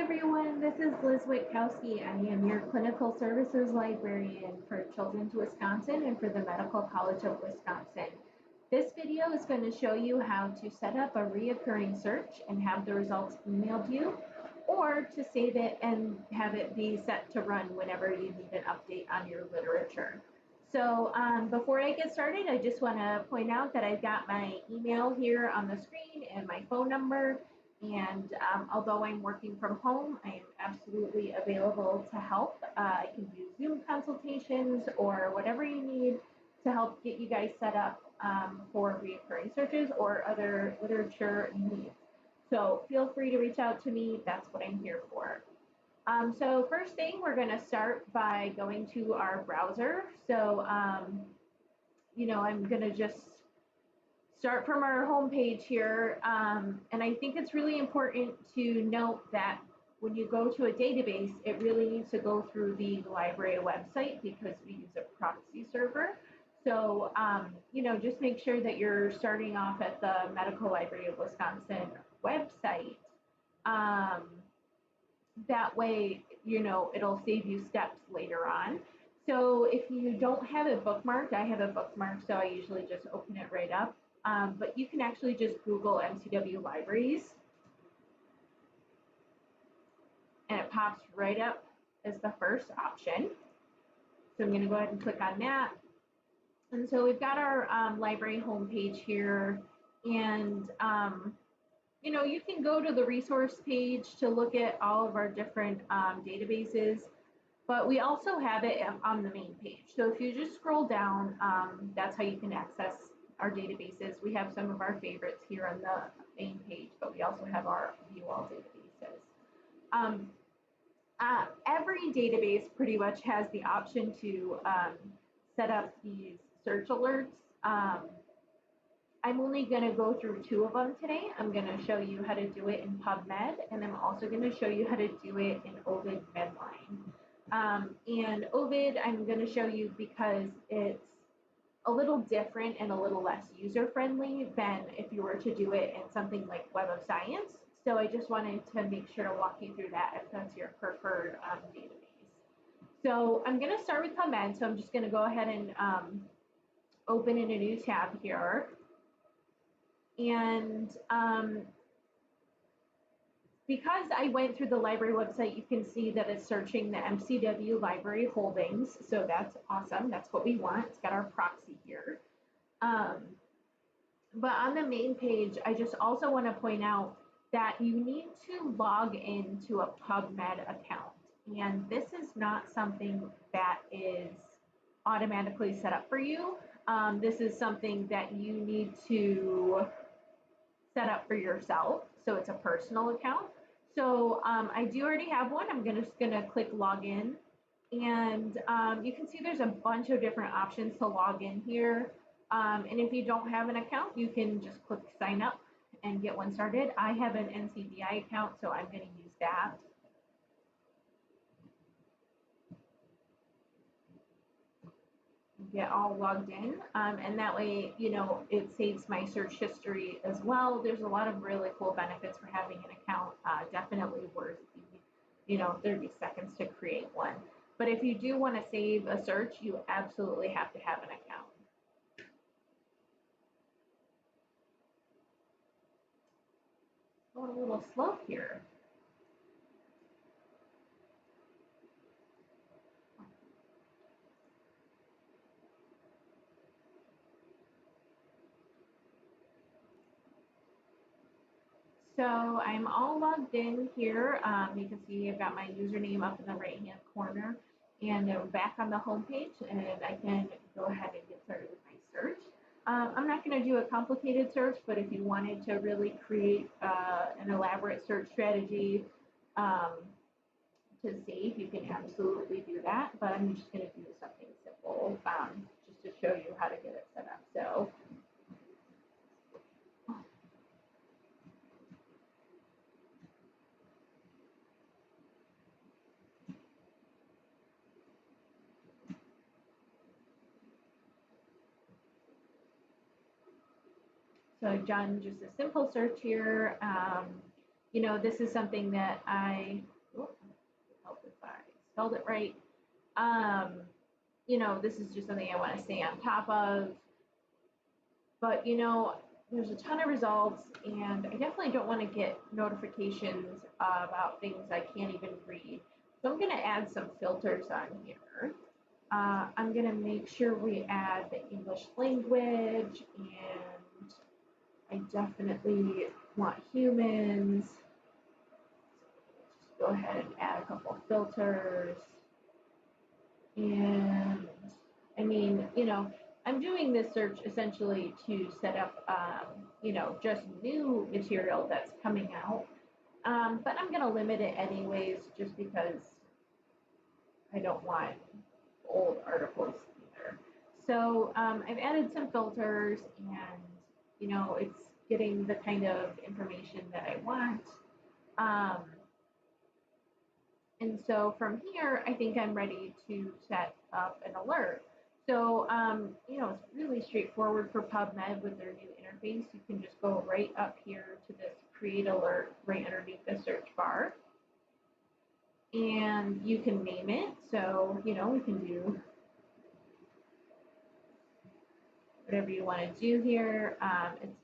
everyone, this is Liz Witkowski. I am your clinical services librarian for Children's Wisconsin and for the Medical College of Wisconsin. This video is going to show you how to set up a reoccurring search and have the results emailed to you, or to save it and have it be set to run whenever you need an update on your literature. So before I get started, I just want to point out that I've got my email here on the screen and my phone number. And although I'm working from home, I am absolutely available to help. I can do Zoom consultations or whatever you need to help get you guys set up for reoccurring searches or other literature needs. So feel free to reach out to me. That's what I'm here for. So first thing, we're going to start by going to our browser. So, I'm going to just start from our home page here, and I think it's really important to note that when you go to a database, it really needs to go through the library website because we use a proxy server. So, just make sure that you're starting off at the Medical Library of Wisconsin website. That way, it'll save you steps later on. So if you don't have it bookmarked, I have it bookmarked, so I usually just open it right up. But you can actually just Google MCW libraries, and it pops right up as the first option. So I'm going to go ahead and click on that. And so we've got our library homepage here, and you can go to the resource page to look at all of our different databases, but we also have it on the main page. So if you just scroll down, that's how you can access our databases. We have some of our favorites here on the main page, but we also have our view all databases. Every database pretty much has the option to set up these search alerts. I'm only going to go through two of them today. I'm going to show you how to do it in PubMed, and I'm also going to show you how to do it in OVID Medline. And OVID, I'm going to show you because it's a little different and a little less user-friendly than if you were to do it in something like Web of Science. So I just wanted to make sure to walk you through that if that's your preferred database. So I'm going to start with PubMed. So I'm just going to go ahead and open in a new tab here. And because I went through the library website, you can see that it's searching the MCW library holdings. So that's awesome. That's what we want. It's got our proxy here. But on the main page, I just also want to point out that you need to log into a PubMed account. And this is not something that is automatically set up for you. This is something that you need to set up for yourself. So it's a personal account. So I do already have one. I'm just going to click login. And you can see there's a bunch of different options to log in here. And if you don't have an account, you can just click sign up and get one started. I have an NCBI account, so I'm going to use that. Get all logged in, and that way, it saves my search history as well. There's a lot of really cool benefits for having an account. Definitely worth the 30 seconds to create one. But if you do want to save a search, you absolutely have to have an account. Going a little slow here. So I'm all logged in here. You can see I've got my username up in the right-hand corner, and I'm back on the home page, and I can go ahead and get started with my search. I'm not going to do a complicated search, but if you wanted to really create an elaborate search strategy to save, you can absolutely do that, but I'm just going to do something simple just to show you how to get it set up. So I've done just a simple search here. This is something that help if I spelled it right. This is just something I want to stay on top of. But, there's a ton of results, and I definitely don't want to get notifications about things I can't even read. So I'm going to add some filters on here. I'm going to make sure we add the English language, and I definitely want humans. Just go ahead and add a couple filters. And I mean, I'm doing this search essentially to set up, just new material that's coming out. But I'm going to limit it anyways, just because I don't want old articles either. So I've added some filters, and it's getting the kind of information that I want. And so from here, I think I'm ready to set up an alert. So, it's really straightforward for PubMed with their new interface. You can just go right up here to this create alert right underneath the search bar. And you can name it. So, we can do whatever you want to do here.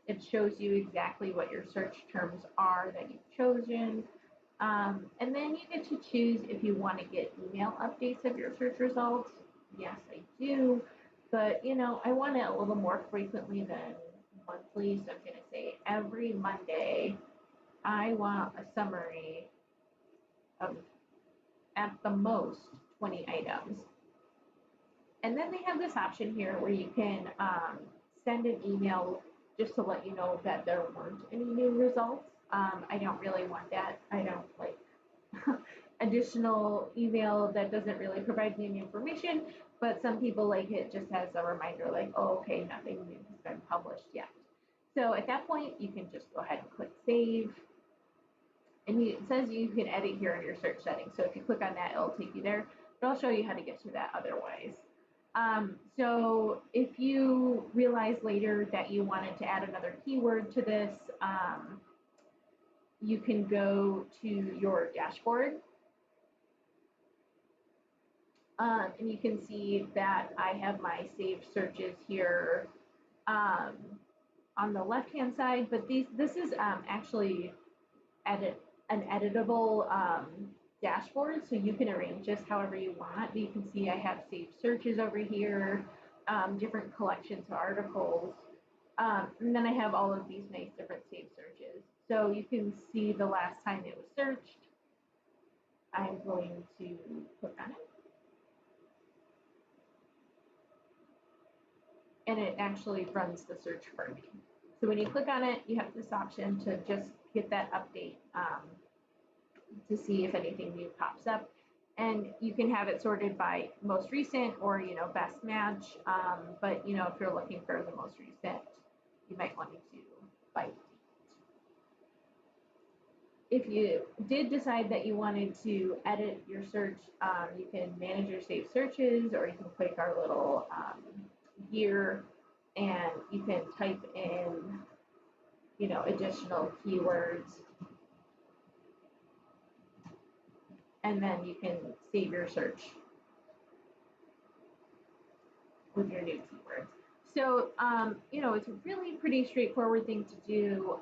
It shows you exactly what your search terms are that you've chosen. And then you get to choose if you want to get email updates of your search results. Yes, I do. But, I want it a little more frequently than monthly. So I'm going to say every Monday, I want a summary of at the most 20 items. And then they have this option here where you can send an email just to let you know that there weren't any new results. I don't really want that. I don't like additional email that doesn't really provide me any information, but some people like it just as a reminder, like, oh, okay, nothing new has been published yet. So at that point, you can just go ahead and click save. And it says you can edit here in your search settings. So if you click on that, it'll take you there. But I'll show you how to get to that otherwise. So if you realize later that you wanted to add another keyword to this, you can go to your dashboard. And you can see that I have my saved searches here on the left-hand side, but this is actually an editable dashboard, so you can arrange this however you want. You can see I have saved searches over here, different collections of articles, and then I have all of these nice different saved searches. So you can see the last time it was searched. I'm going to click on it. And it actually runs the search for me. So when you click on it, you have this option to just get that update to see if anything new pops up. And you can have it sorted by most recent or, best match. But, if you're looking for the most recent, you might want to by default. If you did decide that you wanted to edit your search, you can manage your saved searches, or you can click our little gear and you can type in, additional keywords. And then you can save your search with your new keywords. So, it's a really pretty straightforward thing to do.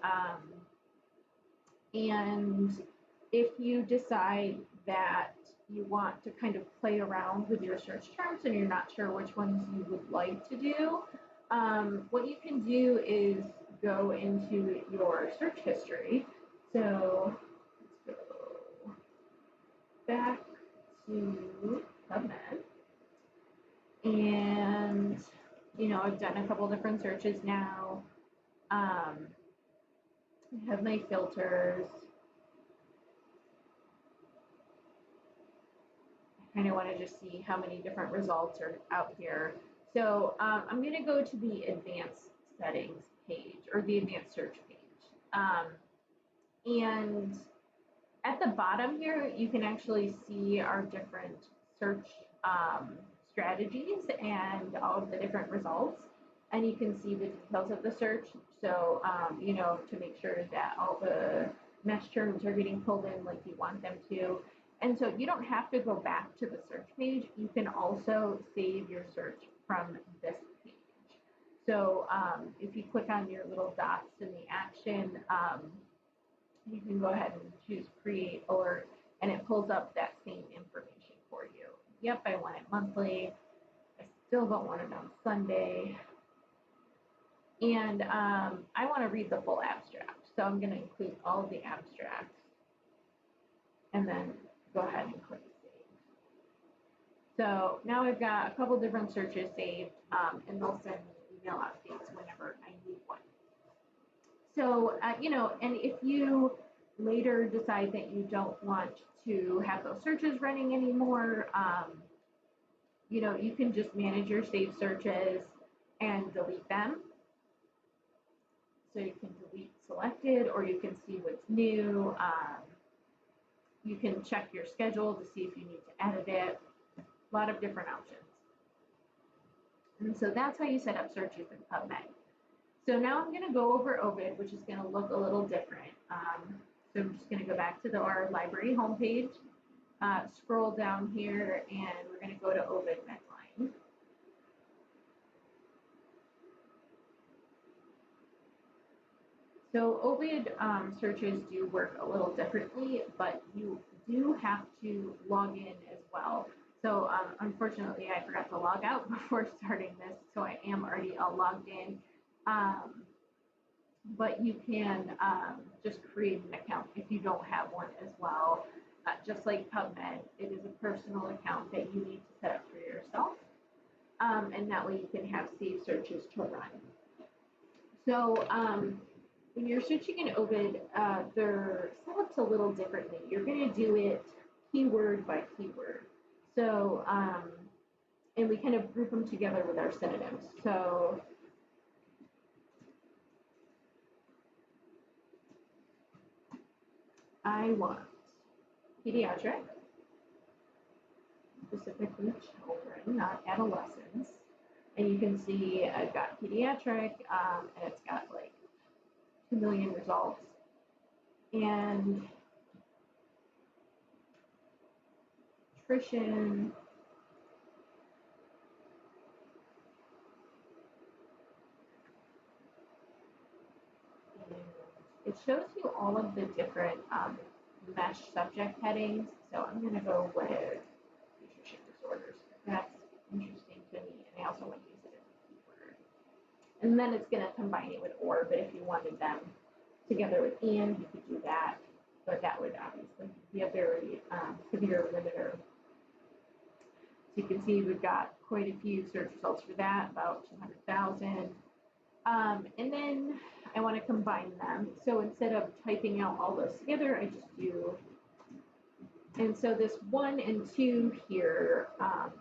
And if you decide that you want to kind of play around with your search terms and you're not sure which ones you would like to do, what you can do is go into your search history. So let's go back to PubMed. And, I've done a couple different searches now. I have my filters. I kind of want to just see how many different results are out here. So I'm going to go to the advanced settings page, or the advanced search page. And at the bottom here, you can actually see our different search strategies and all of the different results. And you can see the details of the search. So, to make sure that all the mesh terms are getting pulled in like you want them to. And so you don't have to go back to the search page. You can also save your search from this page. So if you click on your little dots in the action, you can go ahead and choose create alert, and it pulls up that same information for you. Yep, I want it monthly. I still don't want it on Sunday. And I want to read the full abstract. So I'm going to include all of the abstracts and then go ahead and click save. So now I've got a couple different searches saved, and they'll send me email updates whenever I need one. So, you know, and if you later decide that you don't want to have those searches running anymore, you know, you can just manage your saved searches and delete them. So you can delete selected, or you can see what's new. You can check your schedule to see if you need to edit it. A lot of different options. And so that's how you set up searches in PubMed. So now I'm going to go over OVID, which is going to look a little different. So I'm just going to go back to our library homepage, scroll down here, and we're going to go to OVID Medline. So OVID searches do work a little differently, but you do have to log in as well. So unfortunately, I forgot to log out before starting this, so I am already all logged in. But you can just create an account if you don't have one as well. Just like PubMed, it is a personal account that you need to set up for yourself. And that way you can have saved searches to run. So when you're searching in OVID, they're set up a little differently. You're going to do it keyword by keyword. So, and we kind of group them together with our synonyms. So, I want pediatric, specifically children, not adolescents. And you can see I've got pediatric, and it's got like 2 million results. And nutrition, it shows you all of the different mesh subject headings. So I'm going to go with nutrition disorders. That's interesting to me, and I also want to use it as a keyword. And then it's going to combine it with or, but if you wanted them together with and, you could do that. But that would obviously be a very severe limiter. So you can see we've got quite a few search results for that, about 200,000. And then I want to combine them. So instead of typing out all those together, I just do, and so this 1 and 2 here are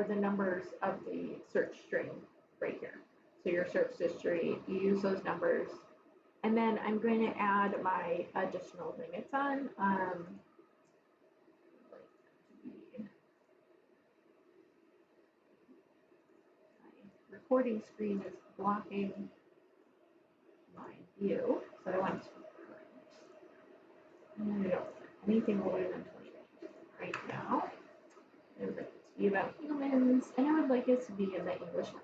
the numbers of the search string right here. So your search history, you use those numbers. And then I'm going to add my additional limits on. Recording screen is blocking my view, so I want to anything older than 20 right now. I would like it to be about humans, and I would like it to be in the English language.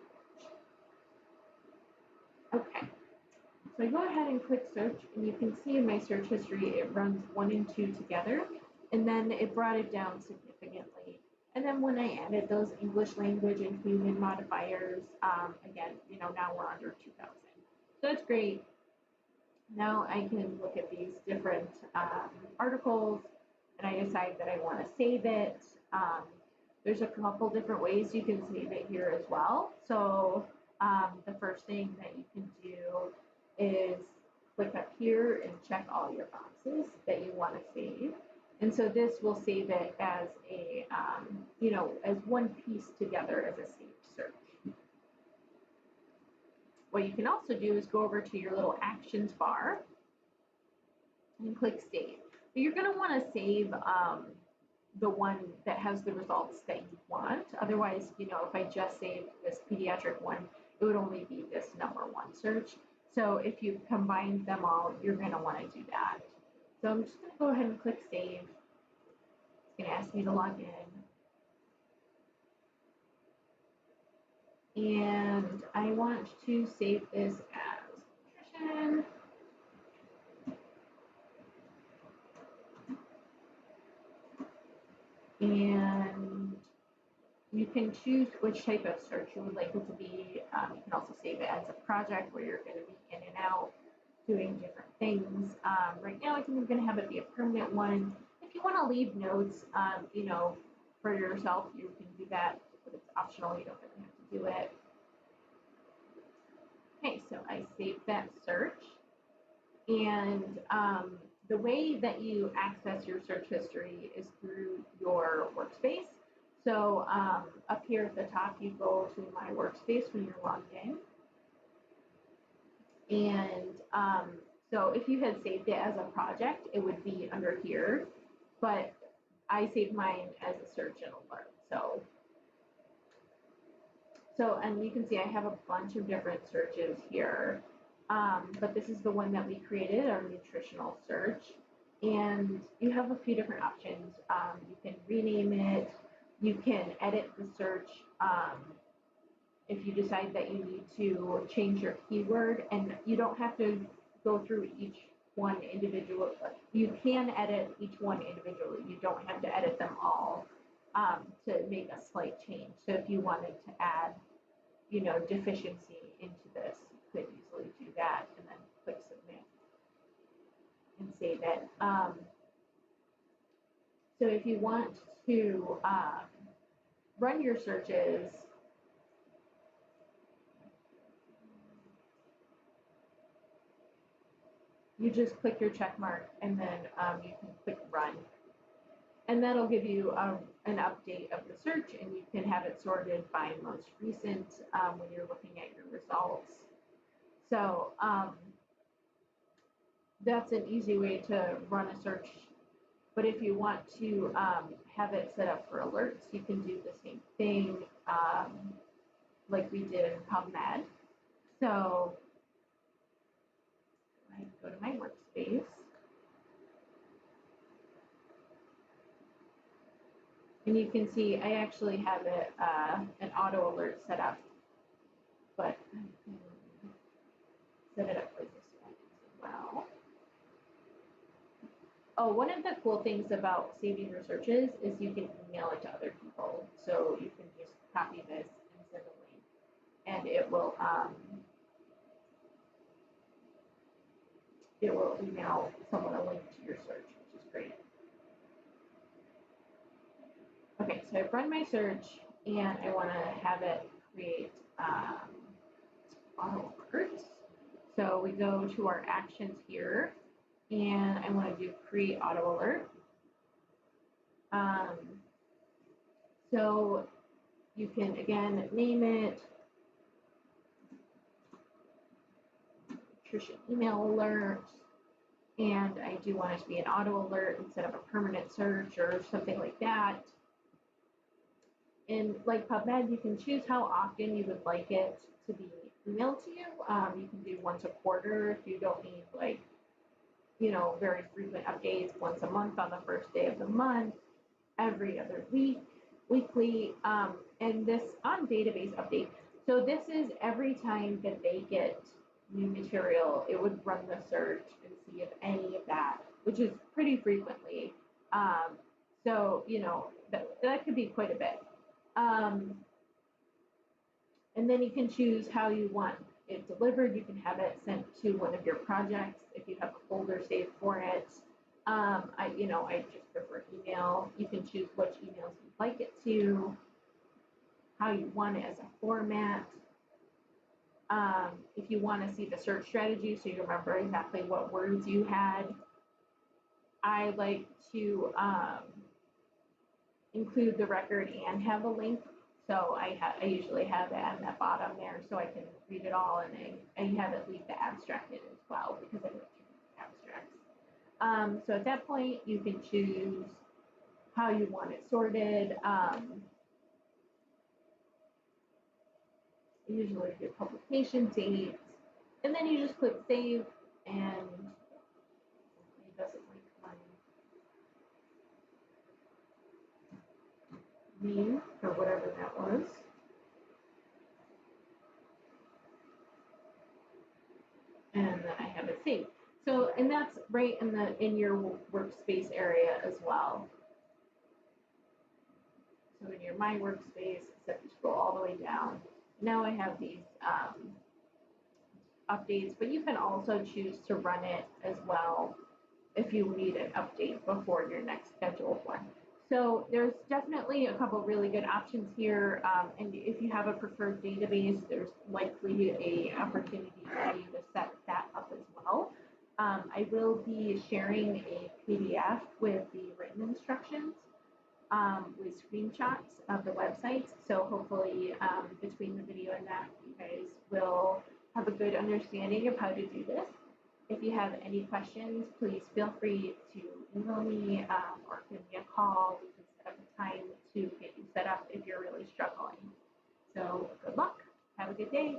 Okay, so I go ahead and click search, and you can see in my search history it runs 1 and 2 together, and then it brought it down significantly. And then when I added those English language and human modifiers, again, you know, now we're under 2,000. So that's great. Now I can look at these different articles, and I decide that I want to save it. There's a couple different ways you can save it here as well. So the first thing that you can do is click up here and check all your boxes that you want to save. And so this will save it as a, you know, as one piece together as a saved search. What you can also do is go over to your little actions bar and click save. But you're going to want to save the one that has the results that you want. Otherwise, you know, if I just saved this pediatric one, it would only be this #1 search. So if you combine them all, you're going to want to do that. So I'm just going to go ahead and click save. It's going to ask me to log in. And I want to save this as nutrition. And you can choose which type of search you would like it to be. You can also save it as a project where you're going to be in and out doing different things. Right now, I think I'm going to have it be a permanent one. If you want to leave notes, you know, for yourself, you can do that, but it's optional. You don't really have to do it. Okay, so I saved that search. And the way that you access your search history is through your workspace. So up here at the top, you go to My Workspace when you're logged in. And so if you had saved it as a project, it would be under here. But I saved mine as a search and alert. And you can see I have a bunch of different searches here. But this is the one that we created, our nutritional search. And you have a few different options. You can rename it. You can edit the search if you decide that you need to change your keyword. And you don't have to go through each one individually. You can edit each one individually. You don't have to edit them all to make a slight change. So if you wanted to add, you know, deficiency into this, you could easily do that and then click submit and save it. So if you want to run your searches, you just click your check mark and then you can click run. And that'll give you an update of the search, and you can have it sorted by most recent when you're looking at your results. So that's an easy way to run a search. But if you want to have it set up for alerts, you can do the same thing like we did in PubMed. So I go to my workspace. And you can see I actually have it an auto alert set up, but I can set it up for this one as well. Oh, one of the cool things about saving your searches is you can email it to other people. So you can just copy this and send a link, and it will email someone a link to your search, which is great. Okay, so I've run my search, and I want to have it create auto alerts. So we go to our actions here, and I want to do create auto alert. So you can, again, name it nutrition email alert, and I do want it to be an auto alert instead of a permanent search or something like that. And like PubMed, you can choose how often you would like it to be emailed to you. You can do once a quarter if you don't need, like, you know, very frequent updates, once a month on the first day of the month, every other week, weekly, and this on database update. So this is every time that they get new material, it would run the search and see if any of that, which is pretty frequently. So, you know, that could be quite a bit. And then you can choose how you want it delivered. You can have it sent to one of your projects if you have a folder saved for it. I just prefer email. You can choose which emails you'd like it to, how you want it as a format. If you want to see the search strategy, so you remember exactly what words you had, I like to include the record and have a link. So I usually have it at the bottom there so I can read it all, and I have it leave the abstract in as well because I like to read abstracts. So at that point, you can choose how you want it sorted. Usually your publication dates, And then you just click save, and it doesn't like my name or whatever that was. And then I have it saved. So, and that's right in your workspace area as well. So in your My Workspace, except you scroll all the way down. Now I have these updates, but you can also choose to run it as well if you need an update before your next scheduled one. So there's definitely a couple really good options here. And if you have a preferred database, there's likely a opportunity for you to set that up as well. I will be sharing a PDF with the written instructions with screenshots of the websites. So hopefully between the video and that, you guys will have a good understanding of how to do this. If you have any questions, please feel free to email me or give me a call. We can set up a time to get you set up if you're really struggling. So good luck. Have a good day.